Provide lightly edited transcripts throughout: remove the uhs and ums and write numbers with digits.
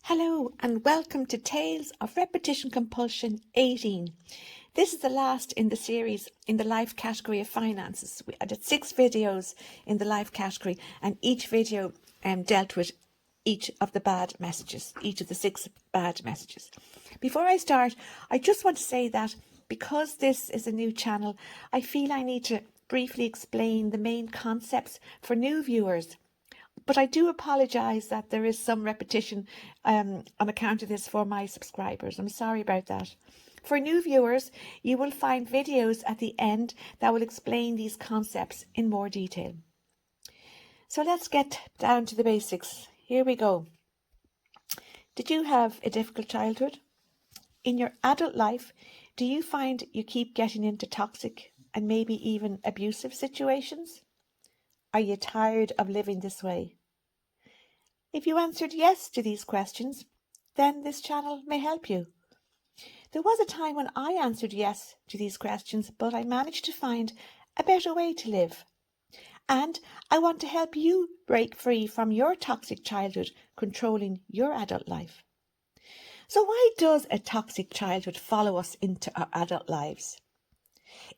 Hello and welcome to Tales of Repetition Compulsion 18. This is the last in the series in the life category of finances. I did 6 videos in the life category, and each video dealt with each of the bad messages, each of the 6 bad messages. Before I start, I just want to say that because this is a new channel, I feel I need to briefly explain the main concepts for new viewers. But I do apologise that there is some repetition on account of this for my subscribers. I'm sorry about that. For new viewers, you will find videos at the end that will explain these concepts in more detail. So let's get down to the basics. Here we go. Did you have a difficult childhood? In your adult life, do you find you keep getting into toxic and maybe even abusive situations? Are you tired of living this way? If you answered yes to these questions, then this channel may help you. There was a time when I answered yes to these questions, but I managed to find a better way to live. And I want to help you break free from your toxic childhood controlling your adult life. So why does a toxic childhood follow us into our adult lives?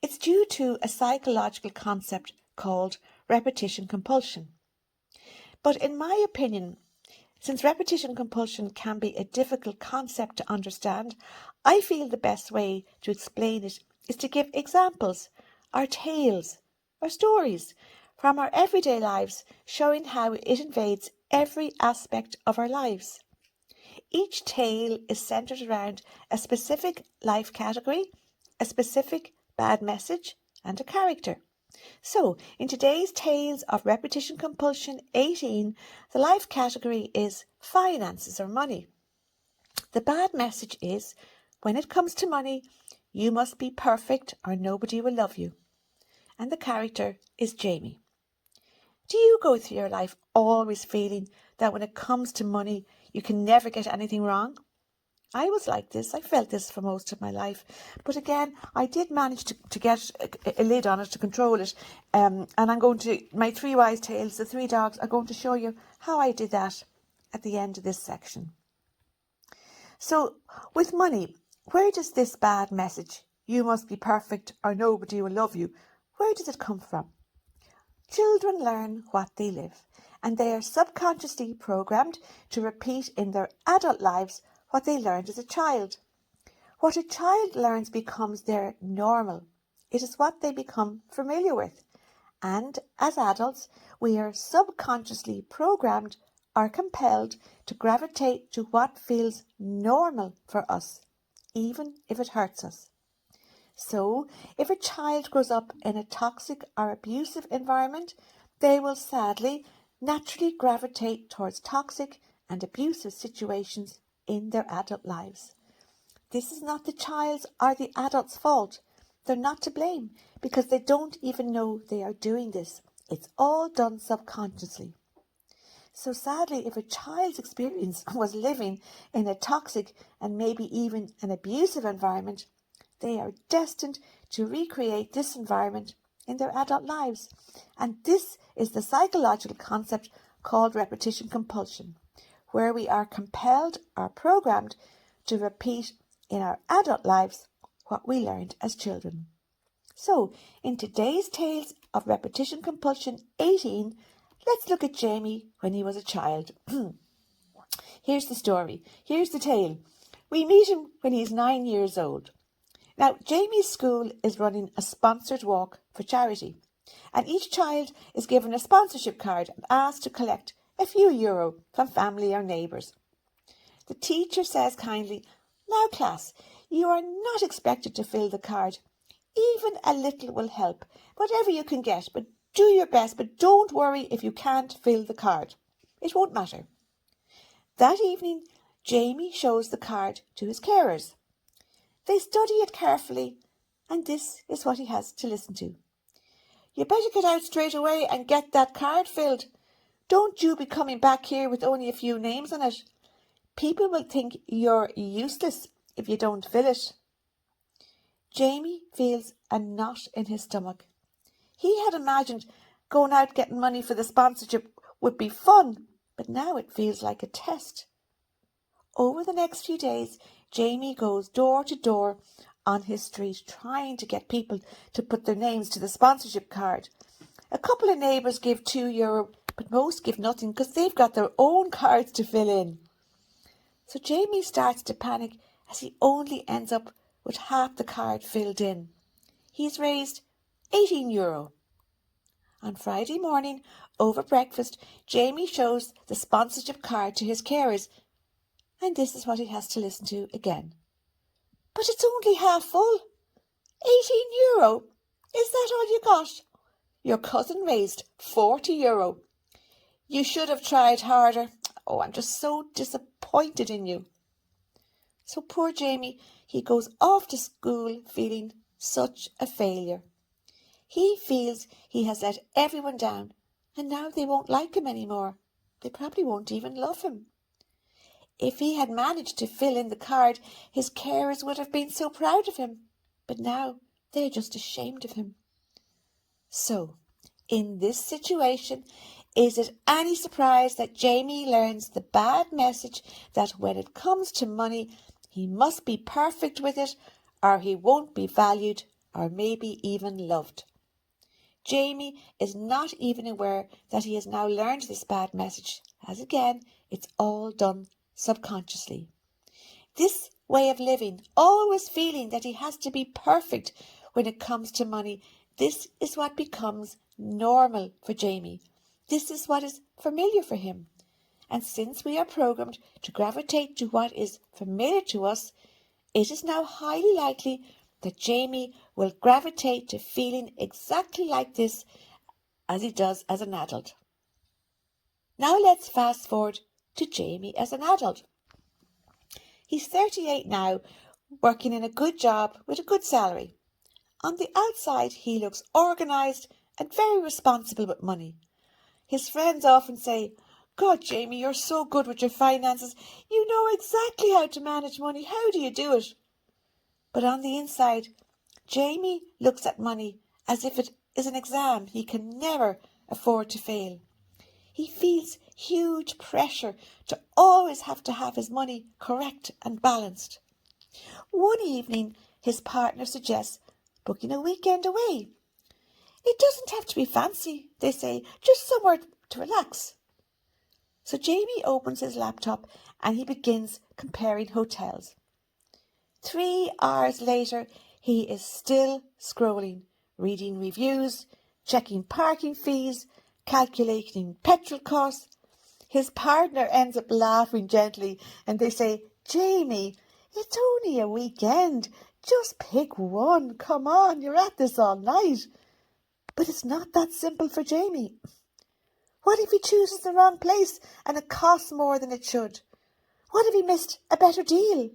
It's due to a psychological concept called repetition compulsion. But in my opinion, since repetition compulsion can be a difficult concept to understand, I feel the best way to explain it is to give examples, or tales, or stories from our everyday lives showing how it invades every aspect of our lives. Each tale is centered around a specific life category, a specific bad message, and a character. So, in today's Tales of Repetition Compulsion 18, the life category is finances or money. The bad message is, when it comes to money, you must be perfect or nobody will love you. And the character is Jamie. Do you go through your life always feeling that when it comes to money, you can never get anything wrong? I was like this. I felt this for most of my life. But again, I did manage to get a lid on it, to control it. And I'm going to, my 3 wise tales, the 3 dogs, are going to show you how I did that at the end of this section. So, with money, where does this bad message, you must be perfect or nobody will love you, where does it come from? Children learn what they live, and they are subconsciously programmed to repeat in their adult lives what they learned as a child. What a child learns becomes their normal. It is what they become familiar with. And as adults, we are subconsciously programmed or compelled to gravitate to what feels normal for us, even if it hurts us. So, if a child grows up in a toxic or abusive environment, they will sadly naturally gravitate towards toxic and abusive situations in their adult lives. This is not the child's or the adult's fault. They're not to blame because they don't even know they are doing this. It's all done subconsciously. So sadly, if a child's experience was living in a toxic and maybe even an abusive environment, they are destined to recreate this environment in their adult lives. And this is the psychological concept called repetition compulsion, where we are compelled or programmed to repeat in our adult lives what we learned as children. So, in today's Tales of Repetition Compulsion 18, let's look at Jamie when he was a child. Here's the story. Here's the tale. We meet him when he's 9 years old. Now, Jamie's school is running a sponsored walk for charity, and each child is given a sponsorship card and asked to collect a few euro from family or neighbours. The teacher says kindly, "Now class, you are not expected to fill the card. Even a little will help, whatever you can get, but do your best, but don't worry if you can't fill the card. It won't matter." That evening, Jamie shows the card to his carers. They study it carefully, and this is what he has to listen to. "You better get out straight away and get that card filled. Don't you be coming back here with only a few names on it. People will think you're useless if you don't fill it." Jamie feels a knot in his stomach. He had imagined going out getting money for the sponsorship would be fun, but now it feels like a test. Over the next few days, Jamie goes door to door on his street trying to get people to put their names to the sponsorship card. A couple of neighbours give €2, but most give nothing because they've got their own cards to fill in. So Jamie starts to panic as he only ends up with half the card filled in. He's raised €18. On Friday morning, over breakfast, Jamie shows the sponsorship card to his carers, and this is what he has to listen to again. But it's only half full. €18? Is that all you got? Your cousin raised €40. You should have tried harder. Oh, I'm just so disappointed in you. So poor Jamie, he goes off to school feeling such a failure. He feels he has let everyone down, and now they won't like him anymore. They probably won't even love him. If he had managed to fill in the card, his carers would have been so proud of him, but now they're just ashamed of him. So, in this situation, is it any surprise that Jamie learns the bad message that when it comes to money, he must be perfect with it, or he won't be valued, or maybe even loved? Jamie is not even aware that he has now learned this bad message, as again, it's all done subconsciously. This way of living, always feeling that he has to be perfect when it comes to money, this is what becomes normal for Jamie. This is what is familiar for him. And since we are programmed to gravitate to what is familiar to us, it is now highly likely that Jamie will gravitate to feeling exactly like this as he does as an adult. Now let's fast forward to Jamie as an adult. He's 38 now, working in a good job with a good salary. On the outside, he looks organised and very responsible with money. His friends often say, "God, Jamie, you're so good with your finances. You know exactly how to manage money. How do you do it?" But on the inside, Jamie looks at money as if it is an exam he can never afford to fail. He feels huge pressure to always have to have his money correct and balanced. One evening, his partner suggests booking a weekend away. It doesn't have to be fancy, they say, just somewhere to relax. So Jamie opens his laptop and he begins comparing hotels. 3 hours later, he is still scrolling, reading reviews, checking parking fees, calculating petrol costs. His partner ends up laughing gently and they say, "Jamie, it's only a weekend. Just pick one. Come on, you're at this all night." But it's not that simple for Jamie. What if he chooses the wrong place and it costs more than it should? What if he missed a better deal?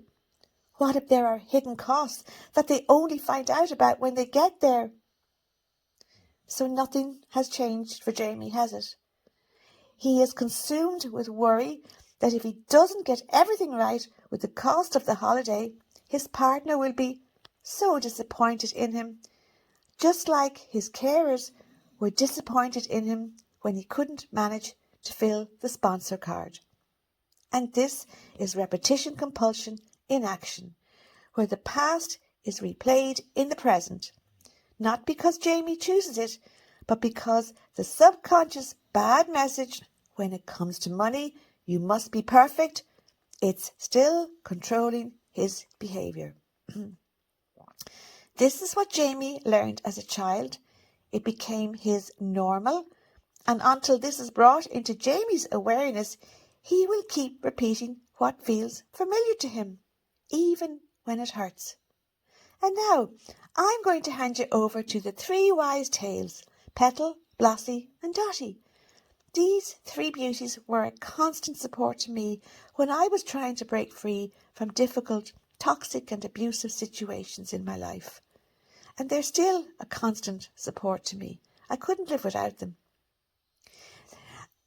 What if there are hidden costs that they only find out about when they get there? So nothing has changed for Jamie, has it? He is consumed with worry that if he doesn't get everything right with the cost of the holiday, his partner will be so disappointed in him, just like his carers were disappointed in him when he couldn't manage to fill the sponsor card. And this is repetition compulsion in action, where the past is replayed in the present, not because Jamie chooses it, but because the subconscious bad message, when it comes to money, you must be perfect, it's still controlling his behaviour. This is what Jamie learned as a child. It became his normal, and until this is brought into Jamie's awareness, he will keep repeating what feels familiar to him, even when it hurts. And now, I'm going to hand you over to the 3 wise tales, Petal, Blossie and Dottie. These 3 beauties were a constant support to me when I was trying to break free from difficult, toxic and abusive situations in my life. And they're still a constant support to me. I couldn't live without them.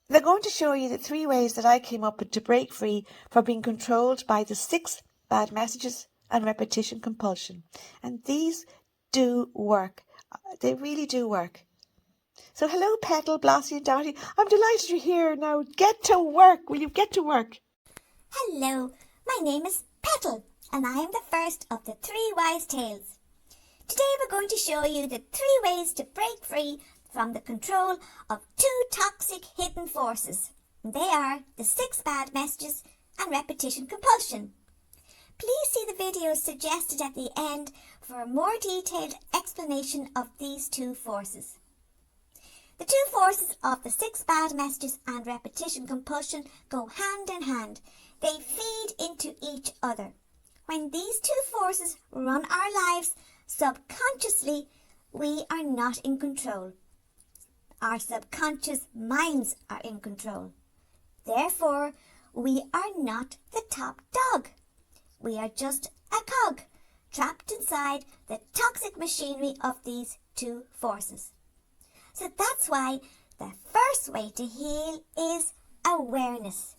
They're going to show you the 3 ways that I came up with to break free from being controlled by the 6 bad messages and repetition compulsion. And these do work. They really do work. So hello, Petal, Blossie and Dottie. I'm delighted you're here. Now get to work. Will you get to work? Hello, My name is Petal, and I am the first of the 3 wise tales. Today we're going to show you the 3 ways to break free from the control of 2 toxic hidden forces. They are the 6 bad messages and repetition compulsion. Please see the videos suggested at the end for a more detailed explanation of these 2 forces. The 2 forces of the 6 bad messages and repetition compulsion go hand in hand. They feed into each other. When these 2 forces run our lives subconsciously, we are not in control. Our subconscious minds are in control. Therefore, we are not the top dog. We are just a cog, trapped inside the toxic machinery of these 2 forces. So that's why the first way to heal is awareness.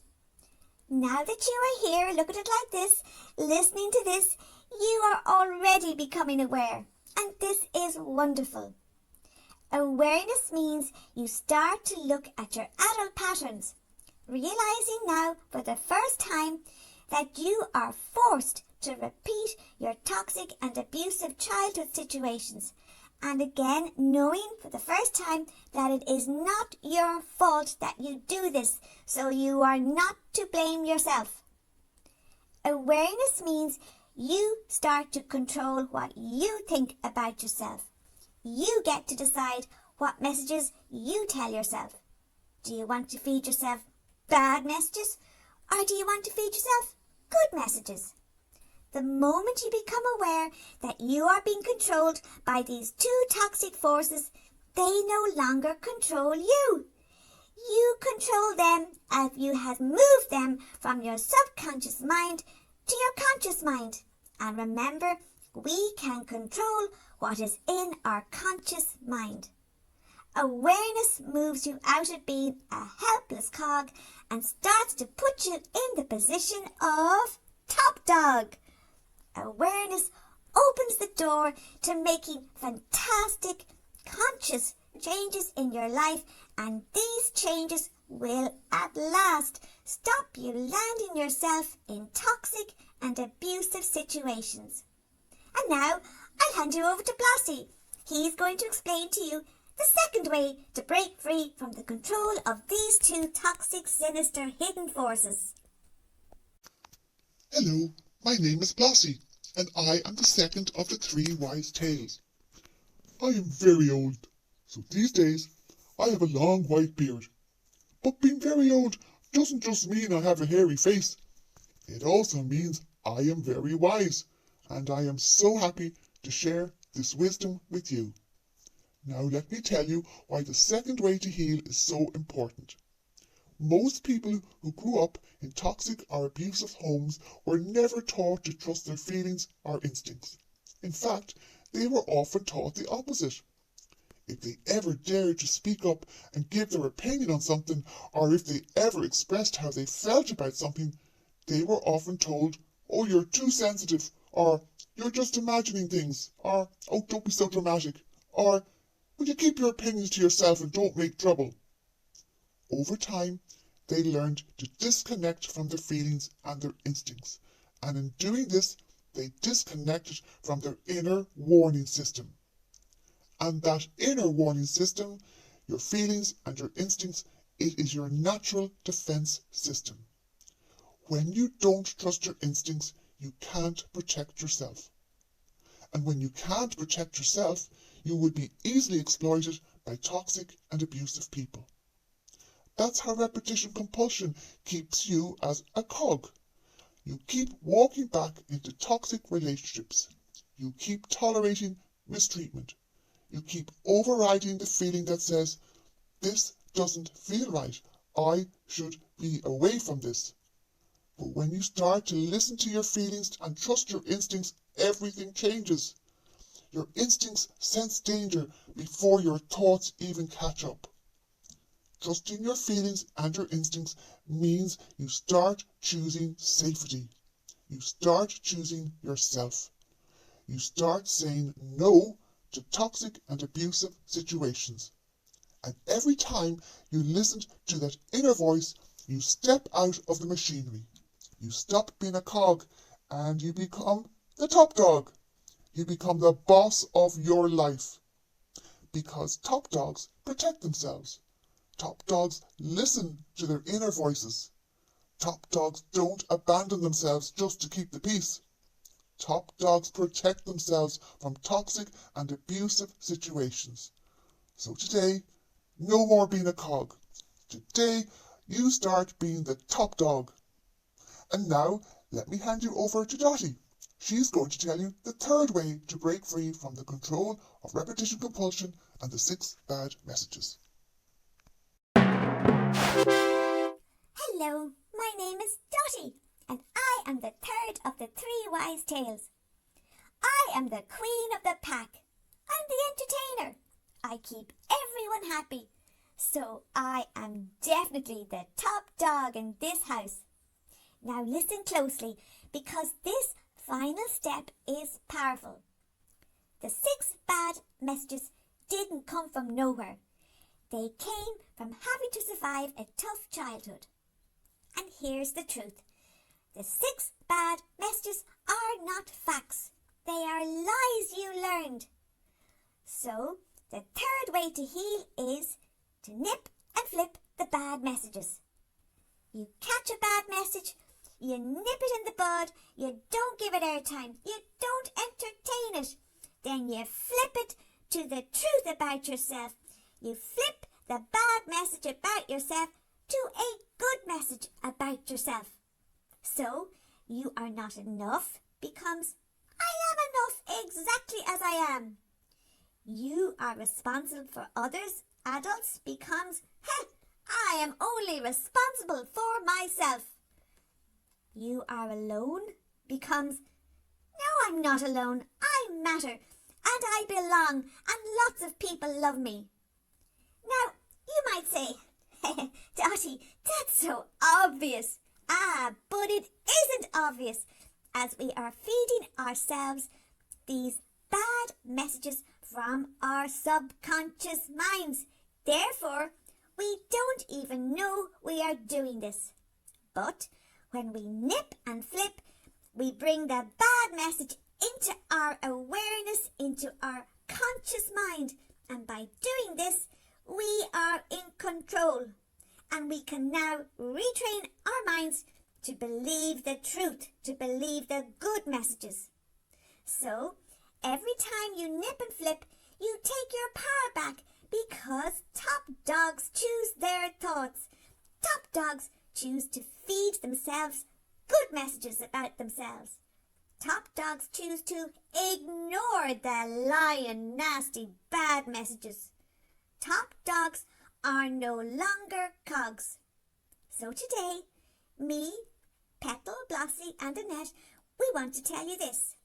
Now that you are here, look at it like this, listening to this, you are already becoming aware, and this is wonderful. Awareness means you start to look at your adult patterns, realizing now for the first time that you are forced to repeat your toxic and abusive childhood situations, and again knowing for the first time that it is not your fault that you do this, so you are not to blame yourself. Awareness means you start to control what you think about yourself. You get to decide what messages you tell yourself. Do you want to feed yourself bad messages, or do you want to feed yourself good messages? The moment you become aware that you are being controlled by these 2 toxic forces, they no longer control you. You control them as you have moved them from your subconscious mind to your conscious mind. And remember, we can control what is in our conscious mind. Awareness moves you out of being a helpless cog and starts to put you in the position of top dog. Awareness opens the door to making fantastic, conscious changes in your life, and these changes will at last stop you landing yourself in toxic and abusive situations. And now I'll hand you over to Blasi. He's going to explain to you the second way to break free from the control of these 2 toxic, sinister, hidden forces. Hello, my name is Blasi, and I am the second of the 3 wise tales. I am very old, so these days I have a long white beard. But being very old doesn't just mean I have a hairy face. It also means I am very wise, and I am so happy to share this wisdom with you. Now let me tell you why the second way to heal is so important. Most people who grew up in toxic or abusive homes were never taught to trust their feelings or instincts. In fact, they were often taught the opposite. If they ever dared to speak up and give their opinion on something, or if they ever expressed how they felt about something, they were often told, "Oh, you're too sensitive," or "You're just imagining things," or "Oh, don't be so dramatic," or "Will you keep your opinions to yourself and don't make trouble?" Over time, they learned to disconnect from their feelings and their instincts, and in doing this, they disconnected from their inner warning system. And that inner warning system, your feelings and your instincts, it is your natural defense system. When you don't trust your instincts, you can't protect yourself. And when you can't protect yourself, you would be easily exploited by toxic and abusive people. That's how repetition compulsion keeps you as a cog. You keep walking back into toxic relationships. You keep tolerating mistreatment. You keep overriding the feeling that says, "This doesn't feel right. I should be away from this." But when you start to listen to your feelings and trust your instincts, everything changes. Your instincts sense danger before your thoughts even catch up. Trusting your feelings and your instincts means you start choosing safety. You start choosing yourself. You start saying no to toxic and abusive situations. And every time you listen to that inner voice, you step out of the machinery. You stop being a cog and you become the top dog. You become the boss of your life. Because top dogs protect themselves. Top dogs listen to their inner voices. Top dogs don't abandon themselves just to keep the peace. Top dogs protect themselves from toxic and abusive situations. So today, no more being a cog. Today, you start being the top dog. And now, let me hand you over to Dottie. She's going to tell you the third way to break free from the control of repetition compulsion and the 6 bad messages. Hello, my name is Dottie, and I am the third of the 3 wise tales. I am the queen of the pack. I'm the entertainer. I keep everyone happy. So I am definitely the top dog in this house. Now listen closely, because this final step is powerful. The 6 bad messages didn't come from nowhere. They came from having to survive a tough childhood. And here's the truth. The 6 bad messages are not facts. They are lies you learned. So, the third way to heal is to nip and flip the bad messages. You catch a bad message, you nip it in the bud, you don't give it airtime, you don't entertain it. Then you flip it to the truth about yourself. You flip the bad message about yourself to a good message about yourself. So, you are not enough becomes I am enough exactly as I am. You are responsible for others, adults, becomes I am only responsible for myself. You are alone becomes no, I'm not alone. I matter and I belong and lots of people love me. Now, you might say, Dottie, that's so obvious. But it isn't obvious, as we are feeding ourselves these bad messages from our subconscious minds. Therefore, we don't even know we are doing this. But when we nip and flip, we bring the bad message into our awareness, into our conscious mind. And by doing this, we are in control. And we can now retrain our minds to believe the truth, to believe the good messages. So, every time you nip and flip, you take your power back, because top dogs choose their thoughts. Top dogs choose to feed themselves good messages about themselves. Top dogs choose to ignore the lying, nasty, bad messages. Top dogs are no longer cogs. So today, me, Petal, Blossie and Annette, we want to tell you this.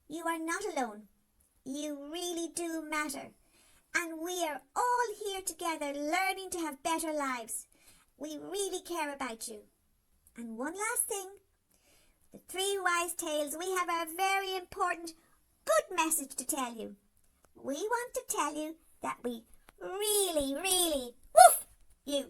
You are not alone. You really do matter. And we are all here together learning to have better lives. We really care about you. And one last thing. The 3 wise tales, we have a very important good message to tell you. We want to tell you that we really, woof you.